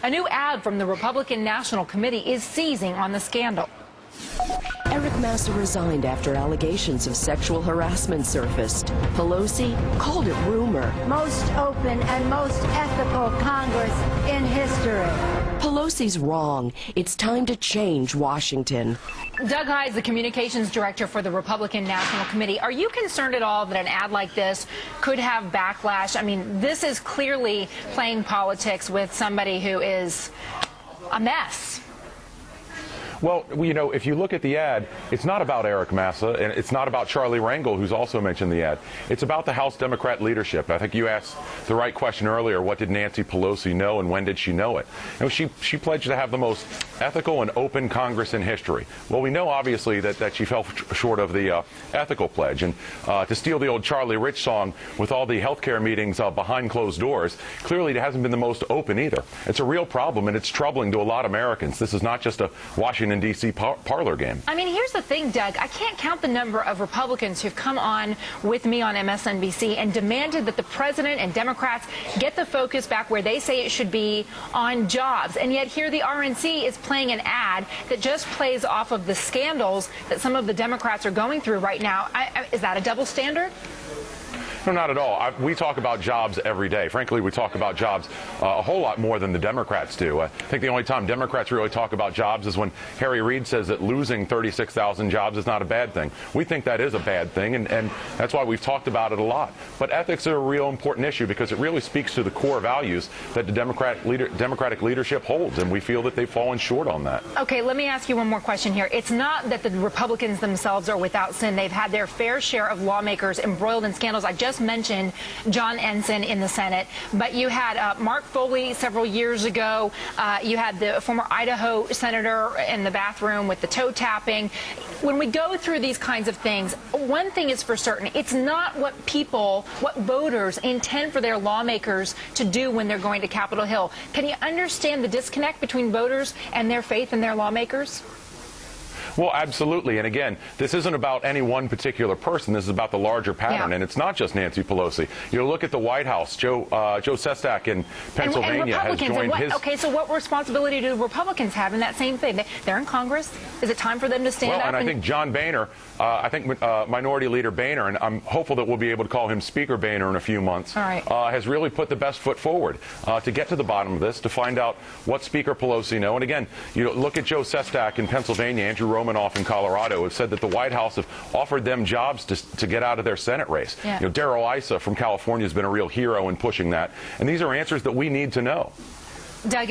A new ad from the Republican National Committee is seizing on the scandal. Eric Massa resigned after allegations of sexual harassment surfaced. Pelosi called it rumor. Most open and most ethical Congress in history. Pelosi's wrong. It's time to change Washington. Doug Heye is the communications director for the Republican National Committee. Are you concerned at all that an ad like this could have backlash? I mean, this is clearly playing politics with somebody who is a mess. Well, you know, if you look at the ad, it's not about Eric Massa, and it's not about Charlie Rangel, who's also mentioned the ad. It's about the House Democrat leadership. I think you asked the right question earlier. What did Nancy Pelosi know, and when did she know it? You know, she pledged to have the most ethical and open Congress in history. Well, we know, obviously, that she fell short of the ethical pledge. And to steal the old Charlie Rich song, with all the health care meetings behind closed doors, clearly it hasn't been the most open either. It's a real problem, and it's troubling to a lot of Americans. This is not just a Washington, D.C. parlor game. I mean, here's the thing, Doug. I can't count the number of Republicans who've come on with me on MSNBC and demanded that the president and Democrats get the focus back where they say it should be, on jobs. And yet here the RNC is playing an ad that just plays off of the scandals that some of the Democrats are going through right now. Is that a double standard? No, not at all. We talk about jobs every day. Frankly, we talk about jobs a whole lot more than the Democrats do. I think the only time Democrats really talk about jobs is when Harry Reid says that losing 36,000 jobs is not a bad thing. We think that is a bad thing, and that's why we've talked about it a lot. But ethics are a real important issue because it really speaks to the core values that the Democratic leadership holds, and we feel that they've fallen short on that. Okay, let me ask you one more question here. It's not that the Republicans themselves are without sin. They've had their fair share of lawmakers embroiled in scandals. I just mentioned John Ensign in the Senate, but you had Mark Foley several years ago. You had the former Idaho senator in the bathroom with the toe tapping. When we go through these kinds of things, one thing is for certain. It's not what voters intend for their lawmakers to do when they're going to Capitol Hill. Can you understand the disconnect between voters and their faith in their lawmakers? Well, absolutely. And again, this isn't about any one particular person. This is about the larger pattern. Yeah. And it's not just Nancy Pelosi. You know, look at the White House. Joe Sestak in Pennsylvania has joined his... Okay, so what responsibility do Republicans have in that same thing? They're in Congress. Is it time for them to stand up? And I think John Boehner, Minority Leader Boehner, and I'm hopeful that we'll be able to call him Speaker Boehner in a few months, all right, has really put the best foot forward to get to the bottom of this, to find out what Speaker Pelosi knows. And again, you know, look at Joe Sestak in Pennsylvania, Andrew Romanoff in Colorado have said that the White House have offered them jobs to get out of their Senate race. Yeah. You know, Darrell Issa from California has been a real hero in pushing that. And these are answers that we need to know. Doug,